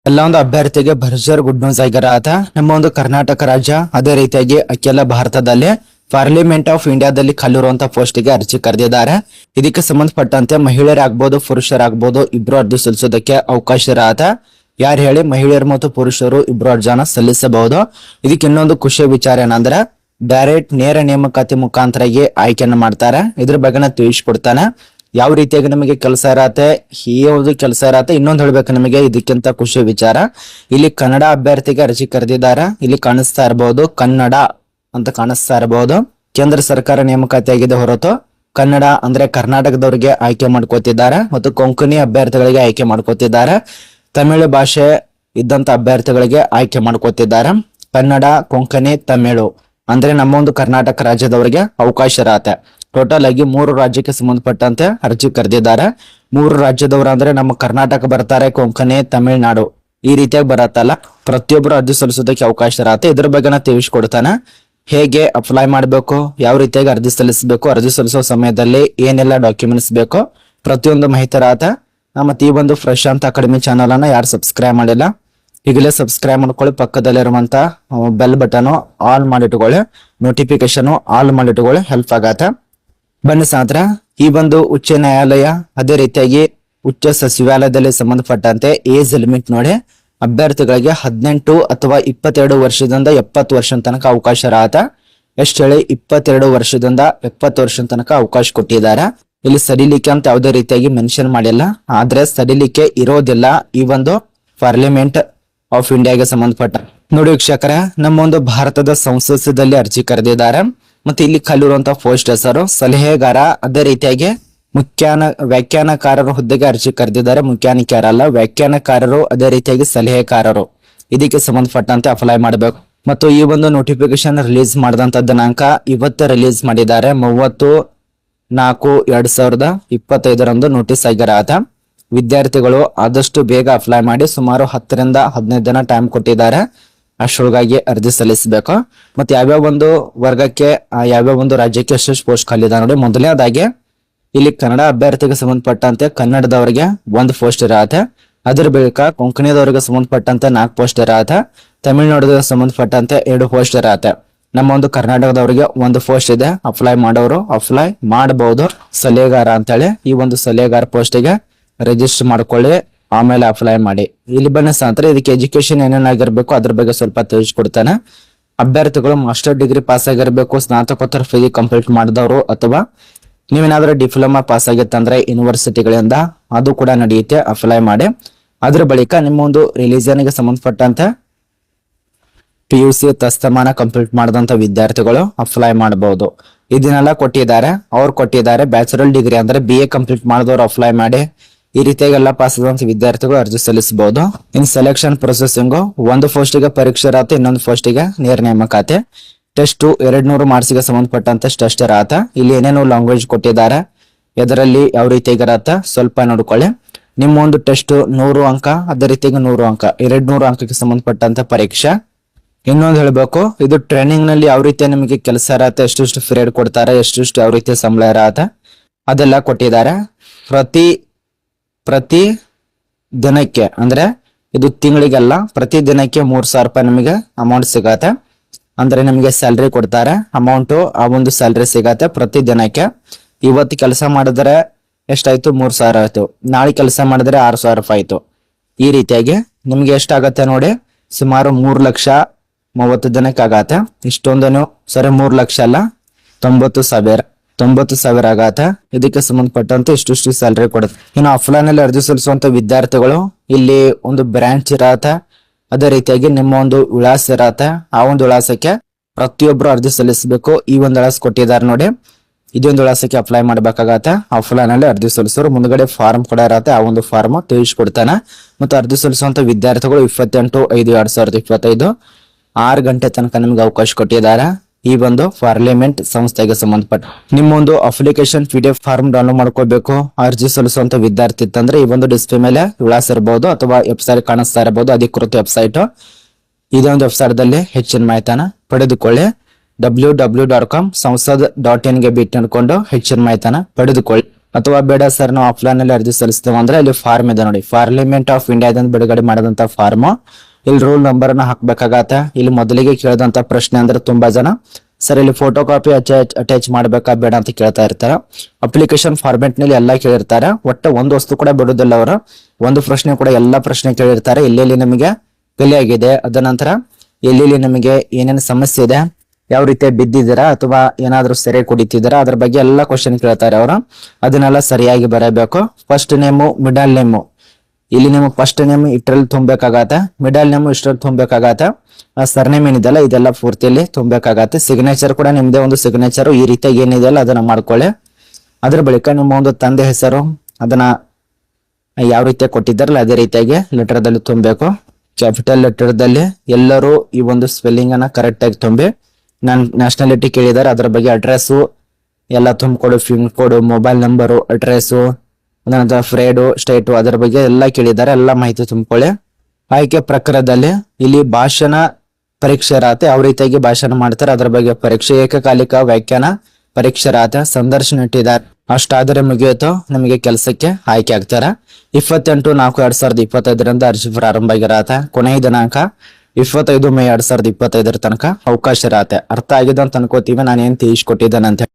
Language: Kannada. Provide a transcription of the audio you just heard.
ಎಲ್ಲ ಒಂದು ಅಭ್ಯರ್ಥಿಗೆ ಭರ್ಜರ್ ಗುಡ್ ನ್ಯೂಸ್ ಆಗಿರತ್ತ. ನಮ್ಮ ಒಂದು ಕರ್ನಾಟಕ ರಾಜ್ಯ ಅದೇ ರೀತಿಯಾಗಿ ಅಖಿಲ ಭಾರತದಲ್ಲಿ ಪಾರ್ಲಿಮೆಂಟ್ ಆಫ್ ಇಂಡಿಯಾದಲ್ಲಿ ಖಾಲಿರುವಂತಹ ಪೋಸ್ಟ್ಗೆ ಅರ್ಜಿ ಕರೆದಿದ್ದಾರೆ. ಇದಕ್ಕೆ ಸಂಬಂಧಪಟ್ಟಂತೆ ಮಹಿಳೆಯರಾಗ್ಬೋದು ಪುರುಷರಾಗ್ಬೋದು ಇಬ್ರು ಅರ್ಜಿ ಸಲ್ಲಿಸೋದಕ್ಕೆ ಅವಕಾಶ ಇರತ್ತೆ. ಯಾರು ಹೇಳಿ, ಮಹಿಳೆಯರು ಮತ್ತು ಪುರುಷರು ಇಬ್ರು ಅರ್ಜಿನ ಸಲ್ಲಿಸಬಹುದು. ಇದಕ್ಕೆ ಇನ್ನೊಂದು ಖುಷಿಯ ವಿಚಾರ ಏನಂದ್ರೆ ಡೈರೆಕ್ಟ್ ನೇರ ನೇಮಕಾತಿ ಮುಖಾಂತರಾಗಿ ಆಯ್ಕೆಯನ್ನು ಮಾಡ್ತಾರೆ. ಇದ್ರ ಬಗ್ಗೆ ನಾ ತಿಳಿಸ್ಕೊಡ್ತಾನೆ ಯಾವ ರೀತಿಯಾಗಿ ನಮಗೆ ಕೆಲಸ ಇರತ್ತೆ, ಯಾವುದು ಕೆಲಸ ಇರತ್ತೆ. ಇನ್ನೊಂದು ಹೇಳ್ಬೇಕು ನಿಮಗೆ ಇದಕ್ಕಿಂತ ಖುಷಿಯ ವಿಚಾರ, ಇಲ್ಲಿ ಕನ್ನಡ ಅಭ್ಯರ್ಥಿಗೆ ಅರ್ಜಿ ಕರೆದಿದ್ದಾರೆ. ಇಲ್ಲಿ ಕಾಣಿಸ್ತಾ ಇರಬಹುದು ಕನ್ನಡ ಅಂತ ಕಾಣಿಸ್ತಾ ಇರಬಹುದು. ಕೇಂದ್ರ ಸರ್ಕಾರ ನೇಮಕಾತಿ ಆಗಿದೆ ಹೊರತು ಕನ್ನಡ ಅಂದ್ರೆ ಕರ್ನಾಟಕದವರಿಗೆ ಆಯ್ಕೆ ಮಾಡ್ಕೋತಿದ್ದಾರೆ ಮತ್ತು ಕೊಂಕಣಿ ಅಭ್ಯರ್ಥಿಗಳಿಗೆ ಆಯ್ಕೆ ಮಾಡ್ಕೋತಿದ್ದಾರೆ. ತಮಿಳು ಭಾಷೆ ಇದ್ದಂತ ಅಭ್ಯರ್ಥಿಗಳಿಗೆ ಆಯ್ಕೆ ಮಾಡ್ಕೋತಿದ್ದಾರೆ. ಕನ್ನಡ, ಕೊಂಕಣಿ, ತಮಿಳು ಅಂದ್ರೆ ನಮ್ಮ ಒಂದು ಕರ್ನಾಟಕ ರಾಜ್ಯದವರಿಗೆ ಅವಕಾಶ ಇರತ್ತೆ. ಟೋಟಲ್ ಆಗಿ 3 ರಾಜ್ಯಕ್ಕೆ ಸಂಬಂಧಪಟ್ಟಂತೆ ಅರ್ಜಿ ಕರೆದಿದ್ದಾರೆ. 3 ರಾಜ್ಯದವರು ಅಂದ್ರೆ ನಮ್ಮ ಕರ್ನಾಟಕ ಬರ್ತಾರೆ, ಕೊಂಕಣಿ, ತಮಿಳುನಾಡು ಈ ರೀತಿಯಾಗಿ ಬರತ್ತಲ್ಲ. ಪ್ರತಿಯೊಬ್ಬರು ಅರ್ಜಿ ಸಲ್ಲಿಸೋದಕ್ಕೆ ಅವಕಾಶ ಇರತ್ತೆ. ಇದ್ರ ಬಗ್ಗೆ ನಾ ತಿಳಿಸ್ಕೊಡ್ತಾನೆ. ಹೇಗೆ ಅಪ್ಲೈ ಮಾಡಬೇಕು, ಯಾವ ರೀತಿಯಾಗಿ ಅರ್ಜಿ ಸಲ್ಲಿಸಬೇಕು, ಅರ್ಜಿ ಸಲ್ಲಿಸೋ ಸಮಯದಲ್ಲಿ ಏನೆಲ್ಲ ಡಾಕ್ಯುಮೆಂಟ್ಸ್ ಬೇಕು, ಪ್ರತಿಯೊಂದು ಮಾಹಿತಿ ಇರತ್ತೆ. ಮತ್ತೆ ಈ ಒಂದು ಪ್ರಶಾಂತ್ ಅಕಾಡೆಮಿ ಚಾನಲ್ ಅನ್ನ ಯಾರು ಸಬ್ಸ್ಕ್ರೈಬ್ ಮಾಡಿಲ್ಲ ಈಗಲೇ ಸಬ್ಸ್ಕ್ರೈಬ್ ಮಾಡ್ಕೊಳ್ಳಿ. ಪಕ್ಕದಲ್ಲಿರುವಂತ ಬೆಲ್ ಬಟನ್ ಆಲ್ ಮಾಡಿಟ್ಕೊಳ್ಳಿ, ನೋಟಿಫಿಕೇಶನ್ ಆಲ್ ಮಾಡಿಟ್ಕೊಳ್ಳಿ, ಹೆಲ್ಪ್ ಆಗತ್ತೆ. ಬನ್ನಿ ಸಾಂತ್ರ, ಈ ಒಂದು ಉಚ್ಚ ನ್ಯಾಯಾಲಯ ಅದೇ ರೀತಿಯಾಗಿ ಉಚ್ಚ ಸಚಿವಾಲಯದಲ್ಲಿ ಸಂಬಂಧಪಟ್ಟಂತೆ ಏಜ್ ಲಿಮಿಟ್ ನೋಡಿ ಅಭ್ಯರ್ಥಿಗಳಿಗೆ 18 ಅಥವಾ 22 ವರ್ಷದಿಂದ 70 ವರ್ಷ ತನಕ ಅವಕಾಶ ಇರತ್ತೆ. ಎಷ್ಟು ಹೇಳಿ, 22 ವರ್ಷದಿಂದ 70 ವರ್ಷ ತನಕ ಅವಕಾಶ ಕೊಟ್ಟಿದ್ದಾರೆ. ಇಲ್ಲಿ ಸಡಿಲಿಕೆ ಅಂತ ಯಾವುದೇ ರೀತಿಯಾಗಿ ಮೆನ್ಷನ್ ಮಾಡಿಲ್ಲ, ಆದ್ರೆ ಸಡಿಲಿಕೆ ಇರೋದಿಲ್ಲ ಈ ಒಂದು ಪಾರ್ಲಿಮೆಂಟ್ ಆಫ್ ಇಂಡಿಯಾಗೆ ಸಂಬಂಧಪಟ್ಟ. ನೋಡಿ ವೀಕ್ಷಕರ, ನಮ್ಮ ಒಂದು ಭಾರತದ ಸಂಸದದಲ್ಲಿ ಅರ್ಜಿ ಕರೆದಿದ್ದಾರೆ. ಮತ್ತೆ ಇಲ್ಲಿ ಕಲಿರುವಂತಹ ಪೋಸ್ಟ್ ಹೆಸರು ಸಲಹೆಗಾರ, ಅದೇ ರೀತಿಯಾಗಿ ವ್ಯಾಖ್ಯಾನಕಾರರು ಹುದ್ದೆಗೆ ಅರ್ಜಿ ಕರೆದಿದ್ದಾರೆ. ಮುಖ್ಯಾನಿಕಾರಲ್ಲ, ವ್ಯಾಖ್ಯಾನಕಾರರು, ಅದೇ ರೀತಿಯಾಗಿ ಸಲಹೆಕಾರರು ಇದಕ್ಕೆ ಸಂಬಂಧಪಟ್ಟಂತೆ ಅಪ್ಲೈ ಮಾಡಬೇಕು. ಮತ್ತು ಈ ಒಂದು ನೋಟಿಫಿಕೇಶನ್ ರಿಲೀಸ್ ಮಾಡಿದಂತ ದಿನಾಂಕ ಇವತ್ತು ರಿಲೀಸ್ ಮಾಡಿದ್ದಾರೆ. 30/4/2025 ನೋಟಿಸ್ ಆಗಿರತ್ತೆ. ವಿದ್ಯಾರ್ಥಿಗಳು ಆದಷ್ಟು ಬೇಗ ಅಪ್ಲೈ ಮಾಡಿ, ಸುಮಾರು 10 ರಿಂದ 15 ದಿನ ಟೈಮ್ ಕೊಟ್ಟಿದ್ದಾರೆ. ಅಷ್ಟರೊಳಗಾಗಿ ಅರ್ಜಿ ಸಲ್ಲಿಸಬೇಕು. ಮತ್ತೆ ಯಾವ್ಯಾವ ಒಂದು ವರ್ಗಕ್ಕೆ, ಯಾವ್ಯಾವ ಒಂದು ರಾಜ್ಯಕ್ಕೆ ಎಷ್ಟೆಷ್ಟು ಪೋಸ್ಟ್ ಖಾಲಿ ಇದೆ ನೋಡಿ. ಮೊದಲನೇದಾಗಿ ಇಲ್ಲಿ ಕನ್ನಡ ಅಭ್ಯರ್ಥಿಗೆ ಸಂಬಂಧಪಟ್ಟಂತೆ ಕನ್ನಡದವರಿಗೆ 1 ಪೋಸ್ಟ್ ಇರತ್ತೆ. ಅದ್ರ ಬಳಿಕ ಕೊಂಕಣಿದವರಿಗೆ ಸಂಬಂಧಪಟ್ಟಂತೆ 4 ಪೋಸ್ಟ್ ಇರತ್ತೆ. ತಮಿಳುನಾಡಿಗೆ ಸಂಬಂಧಪಟ್ಟಂತೆ 2 ಪೋಸ್ಟ್ ಇರತ್ತೆ. ನಮ್ಮ ಒಂದು ಕರ್ನಾಟಕದವರಿಗೆ 1 ಪೋಸ್ಟ್ ಇದೆ. ಅಪ್ಲೈ ಮಾಡೋರು ಅಪ್ಲೈ ಮಾಡಬಹುದು. ಸಲಹೆಗಾರ ಅಂತೇಳಿ ಈ ಒಂದು ಸಲಹೆಗಾರ ಪೋಸ್ಟಿಗೆ ರಿಜಿಸ್ಟರ್ ಮಾಡ್ಕೊಳ್ಳಿ, ಆಮೇಲೆ ಅಪ್ಲೈ ಮಾಡಿ. ಇಲ್ಲಿ ಬನ್ನಿ ಸಾಂತರ, ಇದಕ್ಕೆ ಎಜುಕೇಶನ್ ಏನೇನಾಗಿರ್ಬೇಕು ಅದ್ರ ಬಗ್ಗೆ ಸ್ವಲ್ಪ ತಿಳಿಸ್ಕೊಡ್ತಾನೆ. ಅಭ್ಯರ್ಥಿಗಳು ಮಾಸ್ಟರ್ ಡಿಗ್ರಿ ಪಾಸ್ ಆಗಿರ್ಬೇಕು, ಸ್ನಾತಕೋತ್ತರ ಪದವಿ ಕಂಪ್ಲೀಟ್ ಮಾಡಿದವರು, ಅಥವಾ ನೀವೇನಾದ್ರೂ ಡಿಪ್ಲೊಮಾ ಪಾಸ್ ಆಗಿತ್ತಂದ್ರೆ ಯೂನಿವರ್ಸಿಟಿಗಳಿಂದ ಅದು ಕೂಡ ನಡೆಯುತ್ತೆ. ಅಪ್ಲೈ ಮಾಡಿ. ಅದ್ರ ಬಳಿಕ ನಿಮ್ಮ ಒಂದು ರಿಲಿಜನ್ಗೆ ಸಂಬಂಧಪಟ್ಟಂತೆ PUC ತಸ್ತಮಾನ ಕಂಪ್ಲೀಟ್ ಮಾಡಿದಂತ ವಿದ್ಯಾರ್ಥಿಗಳು ಅಪ್ಲೈ ಮಾಡಬಹುದು. ಇದನ್ನೆಲ್ಲ ಕೊಟ್ಟಿದ್ದಾರೆ. ಅವ್ರು ಕೊಟ್ಟಿದ್ದಾರೆ ಬ್ಯಾಚುಲರ್ ಡಿಗ್ರಿ ಅಂದ್ರೆ BA ಕಂಪ್ಲೀಟ್ ಮಾಡಿದವರು ಅಪ್ಲೈ ಮಾಡಿ. ಈ ರೀತಿಯಾಗಿ ಎಲ್ಲ ಪಾಸ್ ಆದಂತ ವಿದ್ಯಾರ್ಥಿಗಳು ಅರ್ಜಿ ಸಲ್ಲಿಸಬಹುದು. ಇನ್ ಸೆಲೆಕ್ಷನ್ ಪ್ರೊಸೆಸಿಂಗ್ 1 ಪೋಸ್ಟಿಗೆ ಪರೀಕ್ಷೆ ಇರತ್ತೆ, ಇನ್ನೊಂದು ಪೋಸ್ಟಿಗೆ ನೇರ ನೇಮಕಾತಿ. ಟೆಸ್ಟ್ 200 ಮಾರ್ಕ್ಸ್ಗೆ ಸಂಬಂಧಪಟ್ಟಂತೆ ಟೆಸ್ಟ್ ಇರತ್ತೆ. ಇಲ್ಲಿ ಏನೇನು ಲ್ಯಾಂಗ್ವೇಜ್ ಕೊಟ್ಟಿದ್ದಾರೆ, ಎದರಲ್ಲಿ ಯಾವ ರೀತಿಯಾಗಿ ಇರತ್ತೆ ಸ್ವಲ್ಪ ನೋಡ್ಕೊಳ್ಳಿ. ನಿಮ್ಮ ಒಂದು ಟೆಸ್ಟ್ 100 ಅಂಕ, ಅದೇ ರೀತಿಯಾಗಿ 100 ಅಂಕ, 200 ಅಂಕಕ್ಕೆ ಸಂಬಂಧಪಟ್ಟಂತೆ ಪರೀಕ್ಷೆ. ಇನ್ನೊಂದು ಹೇಳ್ಬೇಕು, ಇದು ಟ್ರೈನಿಂಗ್ ನಲ್ಲಿ ಯಾವ ರೀತಿ ನಿಮಗೆ ಕೆಲಸ ಇರತ್ತೆ, ಎಷ್ಟು ಪೀರಿಯಡ್ ಕೊಡ್ತಾರೆ, ಎಷ್ಟು ಯಾವ ರೀತಿಯ ಸಂಬಳ ಇರತ್ತೆ ಅದೆಲ್ಲ ಕೊಟ್ಟಿದ್ದಾರೆ. ಪ್ರತಿ ದಿನಕ್ಕೆ ಅಂದ್ರೆ ಇದು ತಿಂಗಳಿಗೆಲ್ಲ, ಪ್ರತಿ ದಿನಕ್ಕೆ 3,000 ರೂಪಾಯಿ ನಿಮಗೆ ಅಮೌಂಟ್ ಸಿಗತ್ತೆ. ಅಂದ್ರೆ ನಿಮಗೆ ಸ್ಯಾಲ್ರಿ ಕೊಡ್ತಾರೆ, ಅಮೌಂಟ್ ಆ ಒಂದು ಸ್ಯಾಲ್ರಿ ಸಿಗತ್ತೆ ಪ್ರತಿ ದಿನಕ್ಕೆ. ಇವತ್ತು ಕೆಲಸ ಮಾಡಿದ್ರೆ ಎಷ್ಟಾಯ್ತು, 3,000 ಆಯ್ತು. ನಾಳೆ ಕೆಲಸ ಮಾಡಿದ್ರೆ 6,000 ರೂಪಾಯಿ ಆಯ್ತು. ಈ ರೀತಿಯಾಗಿ ನಿಮ್ಗೆ ಎಷ್ಟಾಗತ್ತೆ ನೋಡಿ, ಸುಮಾರು 3,30,000 ದಿನಕ್ಕೆ ಆಗತ್ತೆ. ಇಷ್ಟೊಂದನು ಸರಿ 3 ಲಕ್ಷ ಅಲ್ಲ, 90,000 ಆಗತ್ತೆ. ಇದಕ್ಕೆ ಸಂಬಂಧಪಟ್ಟಂತೆ ಇಷ್ಟು ಸ್ಯಾಲ್ರಿ ಕೊಡುತ್ತೆ. ಇನ್ನು ಆಫ್ಲೈನ್ ಅಲ್ಲಿ ಅರ್ಜಿ ಸಲ್ಲಿಸುವಂತ ವಿದ್ಯಾರ್ಥಿಗಳು ಇಲ್ಲಿ ಒಂದು ಬ್ರಾಂಚ್ ಇರತ್ತೆ, ಅದೇ ರೀತಿಯಾಗಿ ನಿಮ್ಮ ಒಂದು ವಿಳಾಸ ಇರತ್ತೆ. ಆ ಒಂದು ವಿಳಾಸಕ್ಕೆ ಪ್ರತಿಯೊಬ್ರು ಅರ್ಜಿ ಸಲ್ಲಿಸಬೇಕು. ಈ ಒಂದು ವಿಳಾಸ ಕೊಟ್ಟಿದ್ದಾರೆ ನೋಡಿ, ಇದೊಂದು ವಿಳಾಸಕ್ಕೆ ಅಪ್ಲೈ ಮಾಡ್ಬೇಕಾಗತ್ತೆ. ಆಫ್ಲೈನ್ ಅಲ್ಲಿ ಅರ್ಜಿ ಸಲ್ಲಿಸೋರು ಮುಂದ್ಗಡೆ ಫಾರ್ಮ್ ಕೂಡ ಇರತ್ತೆ, ಆ ಒಂದು ಫಾರ್ಮ್ ತಿಳಿಸ್ಕೊಡ್ತಾನೆ. ಮತ್ತು ಅರ್ಜಿ ಸಲ್ಲಿಸುವಂತ ವಿದ್ಯಾರ್ಥಿಗಳು 28/5/2025 6 ಗಂಟೆ ತನಕ ನಿಮ್ಗೆ ಅವಕಾಶ ಕೊಟ್ಟಿದ್ದಾರೆ. ಈ ಒಂದು ಪಾರ್ಲಿಮೆಂಟ್ ಸಂಸ್ಥೆಗೆ ಸಂಬಂಧಪಟ್ಟ ನಿಮ್ಮ ಒಂದು ಅಪ್ಲಿಕೇಶನ್ PDF ಫಾರ್ಮ್ ಡೌನ್ಲೋಡ್ ಮಾಡ್ಕೋಬೇಕು. ಅರ್ಜಿ ಸಲ್ಲಿಸುವಂತ ವಿದ್ಯಾರ್ಥಿ ಇತ್ತಂದ್ರೆ ಈ ಒಂದು ಡಿಸ್ಪ್ಲೇ ಮೇಲೆ ವಿಳಾಸ ಇರಬಹುದು ಅಥವಾ ವೆಬ್ಸೈಟ್ ಕಾಣಿಸ್ತಾ ಇರಬಹುದು, ಅಧಿಕೃತ ವೆಬ್ಸೈಟ್. ಇದೇ ಒಂದು ವೆಬ್ಸೈಟ್ ದಲ್ಲಿ ಹೆಚ್ಚಿನ ಮಾಹಿತಿನ ಪಡೆದುಕೊಳ್ಳಿ. www.sansad.in ಗೆ ಭೇಟಿ ನೀಡಿಕೊಂಡು ಹೆಚ್ಚಿನ ಮಾಹಿತಿನ ಪಡೆದುಕೊಳ್ಳಿ. ಅಥವಾ ಬೇಡ ಸರ್ ನಾವು ಆಫ್ಲೈನ್ ಅಲ್ಲಿ ಅರ್ಜಿ ಸಲ್ಲಿಸ್ತೇವೆ ಅಂದ್ರೆ ಇಲ್ಲಿ ಫಾರ್ಮ್ ಇದೆ ನೋಡಿ, ಪಾರ್ಲಿಮೆಂಟ್ ಆಫ್ ಇಂಡಿಯಾದಿಂದ ಬಿಡುಗಡೆ ಮಾಡಿದಂತ ಫಾರ್ಮ್. ಇಲ್ಲಿ ರೂಲ್ ನಂಬರ್ ನ ಹಾಕ್ಬೇಕಾಗತ್ತೆ. ಇಲ್ಲಿ ಮೊದಲಿಗೆ ಕೇಳಿದಂತ ಪ್ರಶ್ನೆ ಅಂದ್ರೆ ತುಂಬಾ ಜನ ಸರ್ ಇಲ್ಲಿ ಫೋಟೋ ಕಾಪಿ ಅಟ್ಯಾಚ್ ಮಾಡ್ಬೇಕಾ ಬೇಡ ಅಂತ ಕೇಳ್ತಾ ಇರ್ತಾರೆ. ಅಪ್ಲಿಕೇಶನ್ ಫಾರ್ಮೆಟ್ ನಲ್ಲಿ ಎಲ್ಲಾ ಕೇಳಿರ್ತಾರೆ. ಒಟ್ಟ ಒಂದು ವಸ್ತು ಕೂಡ ಬಿಡುದಿಲ್ಲ ಅವರು, ಒಂದು ಪ್ರಶ್ನೆ ಕೂಡ ಎಲ್ಲಾ ಪ್ರಶ್ನೆ ಕೇಳಿರ್ತಾರೆ. ಎಲ್ಲೆಲ್ಲಿ ನಮಗೆ ಬೆಲೆ ಆಗಿದೆ, ಅದ ನಂತರ ಎಲ್ಲೆಲ್ಲಿ ನಮಗೆ ಏನೇನು ಸಮಸ್ಯೆ ಇದೆ, ಯಾವ ರೀತಿ ಬಿದ್ದಿದ್ದೀರಾ ಅಥವಾ ಏನಾದ್ರೂ ಸೆರೆ ಕುಡಿತಿದ್ದೀರಾ, ಅದ್ರ ಬಗ್ಗೆ ಎಲ್ಲಾ ಕ್ವಶನ್ ಕೇಳ್ತಾರೆ ಅವರು. ಅದನ್ನೆಲ್ಲ ಸರಿಯಾಗಿ ಬರಬೇಕು. ಫಸ್ಟ್ ನೇಮು, ಮಿಡಲ್ ನೇಮು, ಇಲ್ಲಿ ನೀವು ಫಸ್ಟ್ ನೇಮ್ ಇಟ್ರಲ್ಲಿ ತುಂಬಬೇಕಾಗತ್ತೆ, ಮಿಡಲ್ ನೇಮು ಇಷ್ಟರಲ್ಲಿ ತುಂಬಬೇಕಾಗತ್ತೆ, ಸರ್ನೇಮ್ ಏನಿದೆಲ್ಲ ಇದೆಲ್ಲ ಪೂರ್ತಿಯಲ್ಲಿ ತುಂಬಬೇಕಾಗತ್ತೆ. ಸಿಗ್ನೇಚರ್ ಕೂಡ ನಿಮ್ದೇ ಒಂದು ಸಿಗ್ನೇಚರ್ ಈ ರೀತಿಯಾಗಿ ಏನಿದೆಯಲ್ಲ ಅದನ್ನ ಮಾಡ್ಕೊಳ್ಳಿ. ಅದ್ರ ಬಳಿಕ ನಿಮ್ಮ ಒಂದು ತಂದೆ ಹೆಸರು ಅದನ್ನ ಯಾವ ರೀತಿಯಾಗಿ ಕೊಟ್ಟಿದ್ದಾರಲ್ಲ ಅದೇ ರೀತಿಯಾಗಿ ಲೆಟರ್ ದಲ್ಲಿ ತುಂಬಬೇಕು. ಕ್ಯಾಪಿಟಲ್ ಲೆಟರ್ ದಲ್ಲಿ ಎಲ್ಲರೂ ಈ ಒಂದು ಸ್ಪೆಲ್ಲಿಂಗ್ ಅನ್ನ ಕರೆಕ್ಟ್ ಆಗಿ ತುಂಬಿ. ನ್ಯಾಷನಾಲಿಟಿ ಕೇಳಿದಾರೆ, ಅದ್ರ ಬಗ್ಗೆ ಅಡ್ರೆಸ್ ಎಲ್ಲ ತುಂಬಿಕೊಡು, pin code, mobile number, address, ನಂತರ ಫ್ರೇಡು, ಸ್ಟೇಟು, ಅದರ ಬಗ್ಗೆ ಎಲ್ಲ ಕೇಳಿದ್ದಾರೆ, ಎಲ್ಲ ಮಾಹಿತಿ ತುಂಬಿಕೊಳ್ಳಿ. ಆಯ್ಕೆ ಪ್ರಕಾರದಲ್ಲಿ ಇಲ್ಲಿ ಭಾಷಣ ಪರೀಕ್ಷೆ ಇರತ್ತೆ, ಯಾವ ರೀತಿಯಾಗಿ ಭಾಷಣ ಮಾಡ್ತಾರೆ ಅದ್ರ ಬಗ್ಗೆ ಪರೀಕ್ಷೆ, ಏಕಕಾಲಿಕ ವ್ಯಾಖ್ಯಾನ ಪರೀಕ್ಷೆ ಇರತ್ತೆ, ಸಂದರ್ಶನ ಇಟ್ಟಿದ್ದಾರೆ. ಅಷ್ಟಾದರೆ ಮುಗಿಯಿತು, ನಮಗೆ ಕೆಲಸಕ್ಕೆ ಆಯ್ಕೆ ಆಗ್ತಾರೆ. 28/4/2025 ಅರ್ಜಿ ಪ್ರಾರಂಭ ಆಗಿರತ್ತೆ. ಕೊನೆಯ ದಿನಾಂಕ 25 ಮೇ 2025 ತನಕ ಅವಕಾಶ ಇರತ್ತೆ. ಅರ್ಥ ಆಗಿದೆ ಅಂತ ಅನ್ಕೋತೀವಿ ನಾನು ಏನ್ ತಿಳಿಸ್ಕೊಟ್ಟಿದ್ದೇನೆ ಅಂತ.